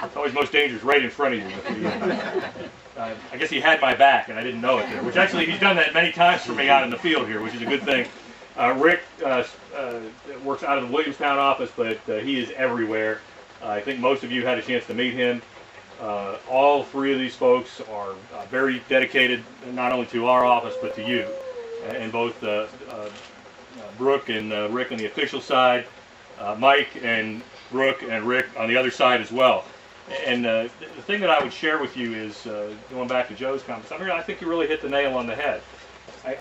It's always most dangerous right in front of you. I guess he had my back and I didn't know it there, which actually he's done that many times for me out in the field here, which is a good thing. Rick works out of the Williamstown office, but he is everywhere. I think most of you had a chance to meet him. All three of these folks are very dedicated, not only to our office, but to you. And both Brooke and Rick on the official side, Mike and Brooke and Rick on the other side as well. And the thing that I would share with you is, going back to Joe's comments, I think you really hit the nail on the head.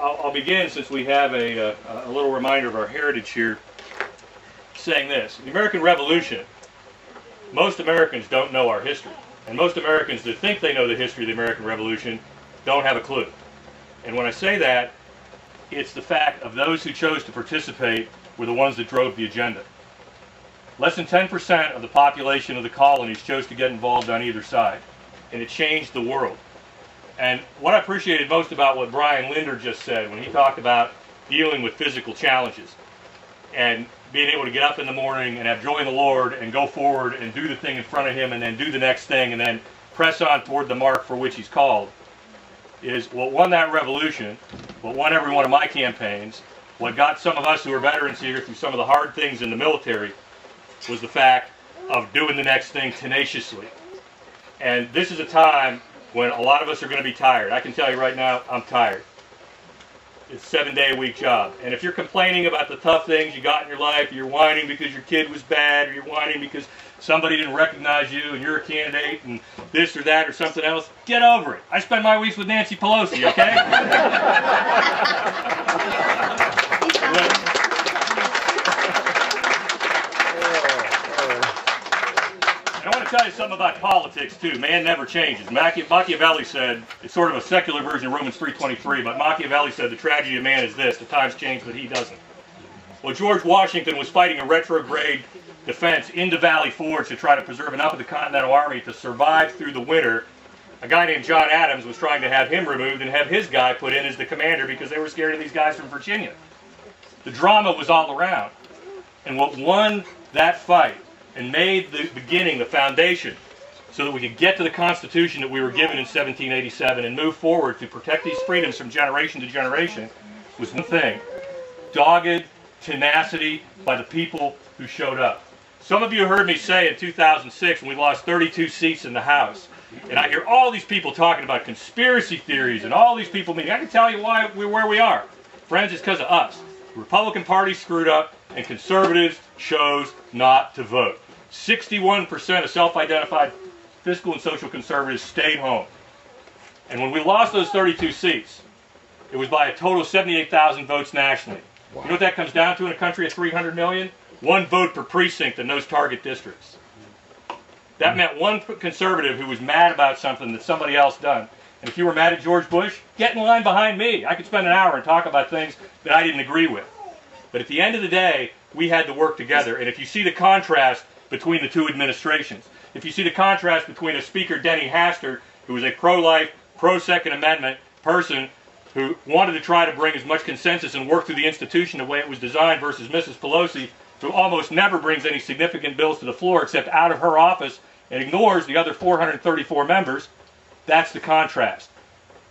I'll begin, since we have a little reminder of our heritage here, saying this. The American Revolution, most Americans don't know our history. And most Americans that think they know the history of the American Revolution don't have a clue. And when I say that, it's the fact of those who chose to participate were the ones that drove the agenda. Less than 10% of the population of the colonies chose to get involved on either side. And it changed the world. And what I appreciated most about what Brian Linder just said when he talked about dealing with physical challenges and being able to get up in the morning and have joy in the Lord and go forward and do the thing in front of him and then do the next thing and then press on toward the mark for which he's called, is what won that revolution, what won every one of my campaigns, what got some of us who are veterans here through some of the hard things in the military, was the fact of doing the next thing tenaciously. And this is a time when a lot of us are going to be tired. I can tell you right now, I'm tired. It's a 7-day-a-week job. And if you're complaining about the tough things you got in your life, you're whining because your kid was bad, or you're whining because somebody didn't recognize you and you're a candidate and this or that or something else, get over it. I spend my weeks with Nancy Pelosi, okay? I want to tell you something about politics too. Man never changes. Machiavelli said, it's sort of a secular version of Romans 3:23, but Machiavelli said the tragedy of man is this: the times change, but he doesn't. Well, George Washington was fighting a retrograde defense into Valley Forge to try to preserve enough of the Continental Army to survive through the winter. A guy named John Adams was trying to have him removed and have his guy put in as the commander because they were scared of these guys from Virginia. The drama was all around. And what won that fight and made the beginning, the foundation, so that we could get to the Constitution that we were given in 1787 and move forward to protect these freedoms from generation to generation, was one thing: dogged tenacity by the people who showed up. Some of you heard me say in 2006, when we lost 32 seats in the House, and I hear all these people talking about conspiracy theories and all these people meeting. I can tell you why we're where we are. Friends, it's because of us. The Republican Party screwed up, and conservatives chose not to vote. 61% of self-identified fiscal and social conservatives stayed home. And when we lost those 32 seats, it was by a total of 78,000 votes nationally. Wow. You know what that comes down to in a country of 300 million? 1 vote per precinct in those target districts. That meant one conservative who was mad about something that somebody else done. And if you were mad at George Bush, get in line behind me. I could spend an hour and talk about things that I didn't agree with. But at the end of the day, we had to work together. And if you see the contrast between the two administrations, if you see the contrast between a Speaker, Denny Hastert, who was a pro-life, pro-Second Amendment person who wanted to try to bring as much consensus and work through the institution the way it was designed, versus Mrs. Pelosi, who almost never brings any significant bills to the floor except out of her office and ignores the other 434 members, that's the contrast.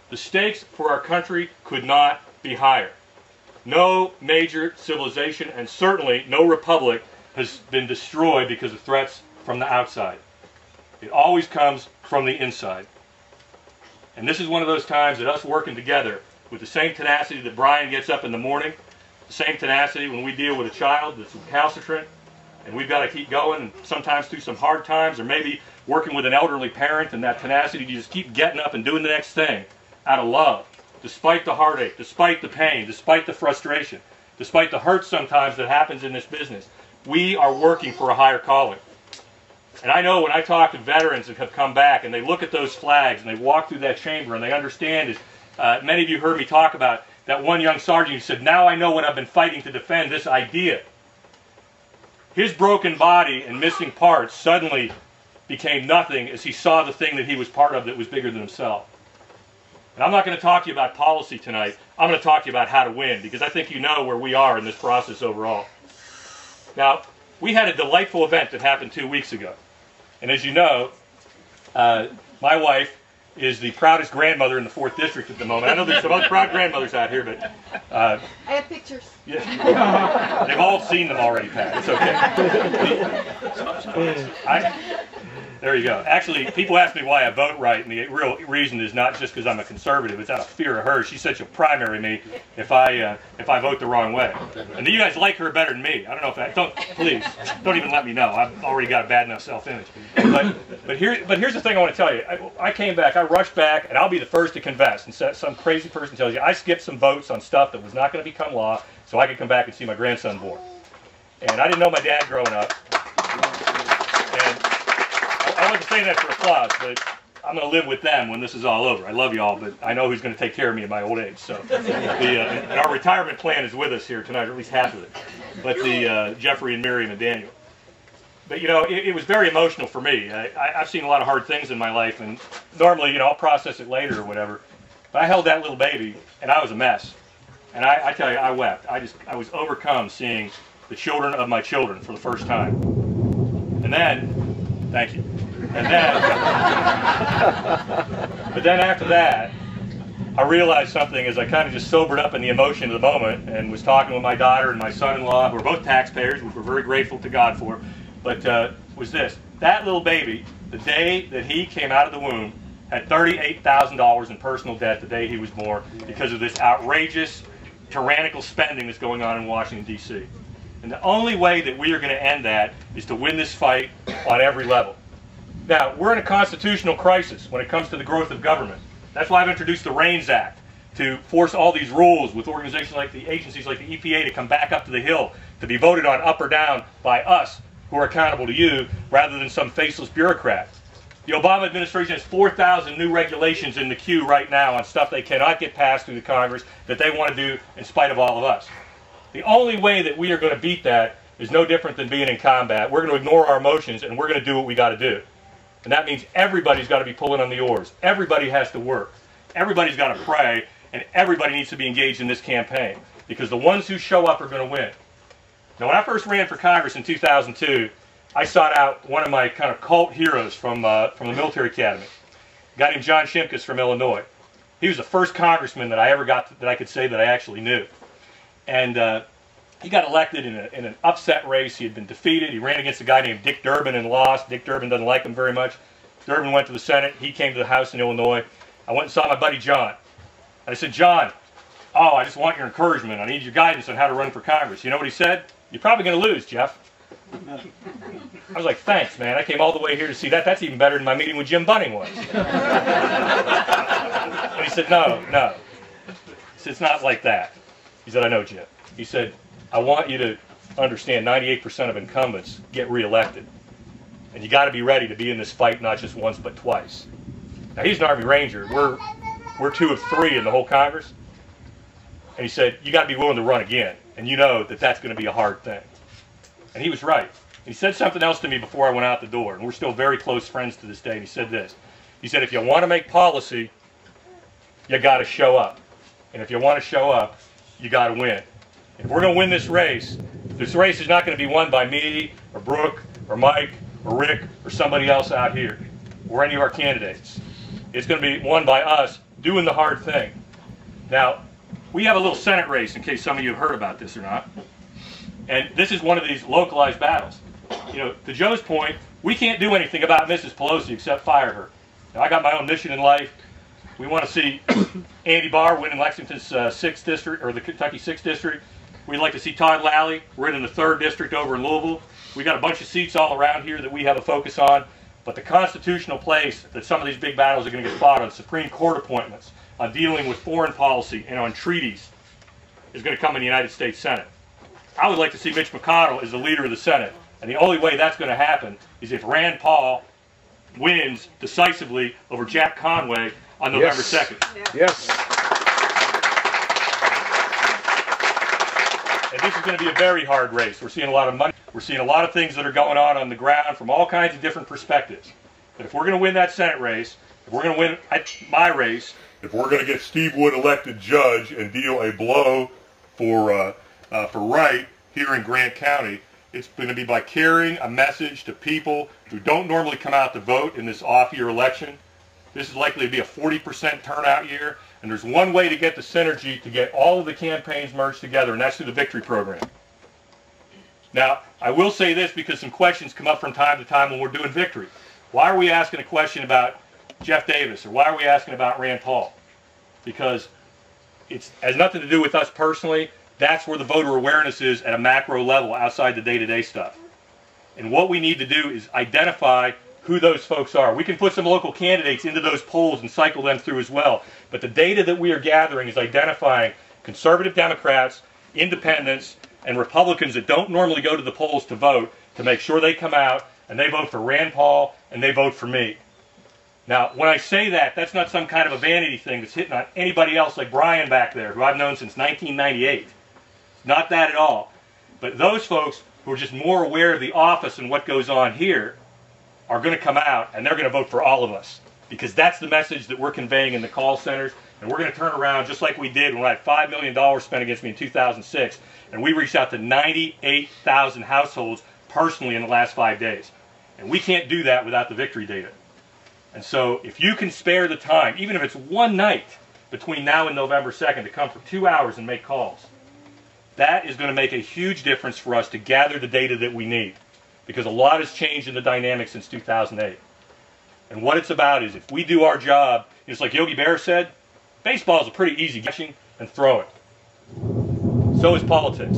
The stakes for our country could not be higher. No major civilization, and certainly no republic, has been destroyed because of threats from the outside. It always comes from the inside. And this is one of those times that us working together with the same tenacity that Brian gets up in the morning, the same tenacity when we deal with a child that's recalcitrant, and we've got to keep going, and sometimes through some hard times, or maybe working with an elderly parent, and that tenacity to just keep getting up and doing the next thing out of love, despite the heartache, despite the pain, despite the frustration, despite the hurt sometimes that happens in this business. We are working for a higher calling. And I know when I talk to veterans that have come back and they look at those flags and they walk through that chamber and they understand, as many of you heard me talk about that one young sergeant who said, now I know what I've been fighting to defend, this idea. His broken body and missing parts suddenly became nothing as he saw the thing that he was part of that was bigger than himself. And I'm not going to talk to you about policy tonight. I'm going to talk to you about how to win, because I think you know where we are in this process overall. Now, we had a delightful event that happened 2 weeks ago. And as you know, my wife is the proudest grandmother in the 4th District at the moment. I know there's some other proud grandmothers out here, but... I have pictures. Yeah, they've all seen them already, Pat. It's okay. There you go. Actually, people ask me why I vote right, and the real reason is not just because I'm a conservative. It's out of fear of her. She's such a primary me if I vote the wrong way. And you guys like her better than me. I don't know if that. Please don't even let me know. I've already got a bad enough self-image. But here's the thing I want to tell you. I came back. I rushed back, and I'll be the first to confess. And some crazy person tells you I skipped some votes on stuff that was not going to become law, so I could come back and see my grandson born. And I didn't know my dad growing up. I wasn't saying that for applause, but I'm going to live with them when this is all over. I love you all, but I know who's going to take care of me in my old age. So, and our retirement plan is with us here tonight, or at least half of it. But Jeffrey and Miriam and Daniel. But you know, it was very emotional for me. I've seen a lot of hard things in my life, and normally, you know, I'll process it later or whatever. But I held that little baby, and I was a mess. And I tell you, I wept. I was overcome seeing the children of my children for the first time. And then, thank you. And then, but then after that, I realized something as I kind of just sobered up in the emotion of the moment and was talking with my daughter and my son-in-law, who are both taxpayers, which we're very grateful to God for, but was this. That little baby, the day that he came out of the womb, had $38,000 in personal debt the day he was born because of this outrageous, tyrannical spending that's going on in Washington, D.C. And the only way that we are going to end that is to win this fight on every level. Now, we're in a constitutional crisis when it comes to the growth of government. That's why I've introduced the REINS Act, to force all these rules with organizations like the agencies like the EPA to come back up to the Hill, to be voted on up or down by us, who are accountable to you, rather than some faceless bureaucrat. The Obama administration has 4,000 new regulations in the queue right now on stuff they cannot get passed through the Congress that they want to do in spite of all of us. The only way that we are going to beat that is no different than being in combat. We're going to ignore our emotions, and we're going to do what we got to do. And that means everybody's got to be pulling on the oars. Everybody has to work. Everybody's got to pray, and everybody needs to be engaged in this campaign, because the ones who show up are going to win. Now, when I first ran for Congress in 2002, I sought out one of my kind of cult heroes from the military academy, a guy named John Shimkus from Illinois. He was the first congressman that I ever got that I could say that I actually knew. And he got elected in an upset race. He had been defeated. He ran against a guy named Dick Durbin and lost. Dick Durbin doesn't like him very much. Durbin went to the Senate. He came to the House in Illinois. I went and saw my buddy John. And I said, John, I just want your encouragement. I need your guidance on how to run for Congress. You know what he said? You're probably going to lose, Jeff. I was like, thanks, man. I came all the way here to see that. That's even better than my meeting with Jim Bunning was. And he said, no. He said, it's not like that. He said, I know, Jim. He said, I want you to understand 98% of incumbents get reelected. And you got to be ready to be in this fight not just once but twice. Now, he's an Army Ranger. We're 2 of 3 in the whole Congress. And he said, you got to be willing to run again. And you know that that's going to be a hard thing. And he was right. He said something else to me before I went out the door. And we're still very close friends to this day. And he said this. He said, if you want to make policy, you got to show up. And if you want to show up, you got to win. If we're going to win this race is not going to be won by me or Brooke or Mike or Rick or somebody else out here or any of our candidates. It's going to be won by us doing the hard thing. Now, we have a little Senate race, in case some of you have heard about this or not. And this is one of these localized battles. You know, to Joe's point, we can't do anything about Mrs. Pelosi except fire her. Now, I got my own mission in life. We want to see Andy Barr win in Lexington's 6th district, or the Kentucky 6th district. We'd like to see Todd Lally win in the 3rd district over in Louisville. We got a bunch of seats all around here that we have a focus on. But the constitutional place that some of these big battles are going to get fought on, Supreme Court appointments, on dealing with foreign policy, and on treaties, is going to come in the United States Senate. I would like to see Mitch McConnell as the leader of the Senate. And the only way that's going to happen is if Rand Paul wins decisively over Jack Conway on November 2nd. Yes. And this is going to be a very hard race. We're seeing a lot of money. We're seeing a lot of things that are going on the ground from all kinds of different perspectives. But if we're going to win that Senate race, if we're going to win my race, if we're going to get Steve Wood elected judge and deal a blow for right here in Grant County, It's going to be by carrying a message to people who don't normally come out to vote in this off-year election. This is likely to be a 40% turnout year, and there's one way to get the synergy to get all of the campaigns merged together, and that's through the Victory Program. Now, I will say this because some questions come up from time to time when we're doing Victory. Why are we asking a question about Geoff Davis, or why are we asking about Rand Paul? Because it has nothing to do with us personally. That's where the voter awareness is at a macro level outside the day-to-day stuff. And what we need to do is identify who those folks are. We can put some local candidates into those polls and cycle them through as well. But the data that we are gathering is identifying conservative Democrats, independents, and Republicans that don't normally go to the polls to vote, to make sure they come out and they vote for Rand Paul and they vote for me. Now, when I say that, that's not some kind of a vanity thing that's hitting on anybody else like Brian back there, who I've known since 1998. Not that at all. But those folks who are just more aware of the office and what goes on here are going to come out and they're going to vote for all of us. Because that's the message that we're conveying in the call centers. And we're going to turn around just like we did when I had $5 million spent against me in 2006. And we reached out to 98,000 households personally in the last 5 days. And we can't do that without the Victory data. And so if you can spare the time, even if it's one night between now and November 2nd, to come for 2 hours and make calls, that is going to make a huge difference for us to gather the data that we need. Because a lot has changed in the dynamics since 2008. And what it's about is if we do our job, just like Yogi Berra said, baseball is a pretty easy catching and throw it. So is politics.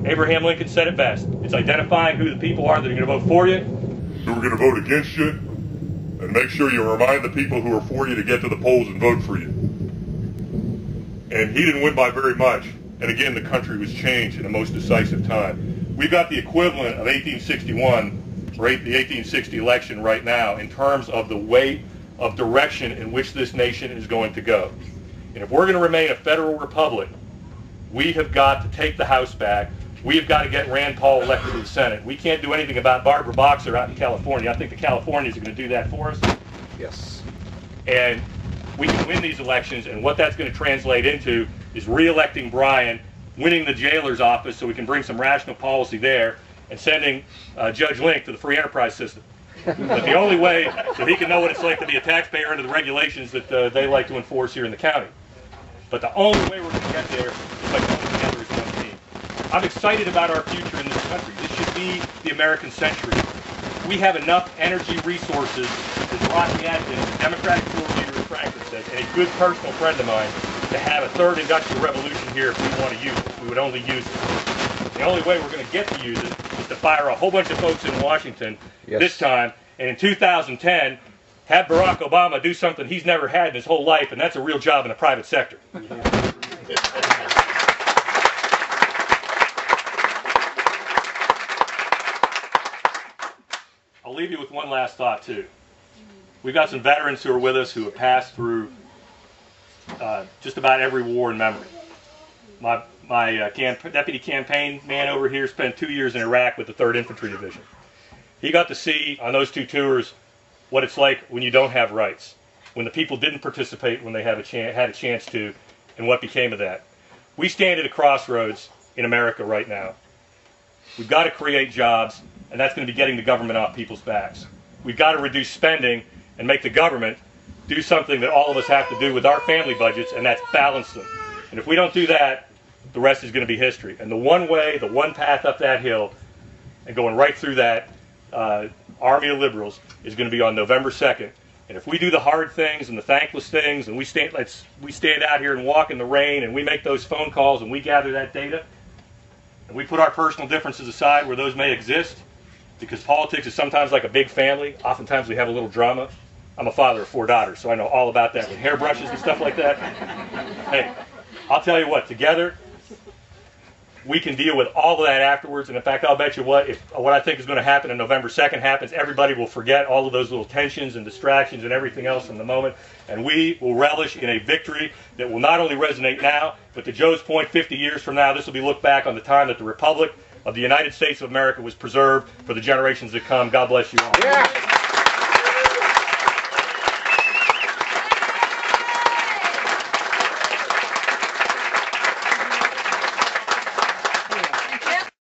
Abraham Lincoln said it best. It's identifying who the people are that are going to vote for you, who are going to vote against you, and make sure you remind the people who are for you to get to the polls and vote for you. And he didn't win by very much. And again, the country was changed in the most decisive time. We've got the equivalent of 1861, or the 1860 election right now, in terms of the weight of direction in which this nation is going to go. And if we're going to remain a federal republic, we have got to take the House back. We have got to get Rand Paul elected to the Senate. We can't do anything about Barbara Boxer out in California. I think the Californians are going to do that for us. Yes. And we can win these elections, and what that's going to translate into is re-electing Brian, winning the jailer's office so we can bring some rational policy there, and sending Judge Link to the free enterprise system. But the only way that he can know what it's like to be a taxpayer under the regulations that they like to enforce here in the county. But the only way we're going to get there is by coming together as one team. I'm excited about our future in this country. This should be the American century. We have enough energy resources, as Rocky Adkins, Democratic field leader in Franklin said, and a good personal friend of mine, to have a third industrial revolution here if we want to use it. We would only use it. The only way we're going to get to use it is to fire a whole bunch of folks in Washington this time, and in 2010, have Barack Obama do something he's never had in his whole life, and that's a real job in the private sector. I'll leave you with one last thought, too. We've got some veterans who are with us who have passed through just about every war in memory. My deputy campaign man over here spent 2 years in Iraq with the 3rd Infantry Division. He got to see on those 2 tours what it's like when you don't have rights, when the people didn't participate when they had a chance to, and what became of that. We stand at a crossroads in America right now. We've got to create jobs, and that's going to be getting the government off people's backs. We've got to reduce spending and make the government do something that all of us have to do with our family budgets, and that's balance them. And if we don't do that, the rest is going to be history. And the one way, the one path up that hill, and going right through that army of liberals, is going to be on November 2nd. And if we do the hard things and the thankless things, and we stand out here and walk in the rain, and we make those phone calls, and we gather that data, and we put our personal differences aside where those may exist, because politics is sometimes like a big family. Oftentimes we have a little drama. I'm a father of 4 daughters, so I know all about that with hairbrushes and stuff like that. Hey, I'll tell you what, together, we can deal with all of that afterwards. And in fact, I'll bet you what, if what I think is going to happen on November 2nd happens, everybody will forget all of those little tensions and distractions and everything else from the moment. And we will relish in a victory that will not only resonate now, but to Joe's point, 50 years from now, this will be looked back on the time that the Republic of the United States of America was preserved for the generations to come. God bless you all. Yeah.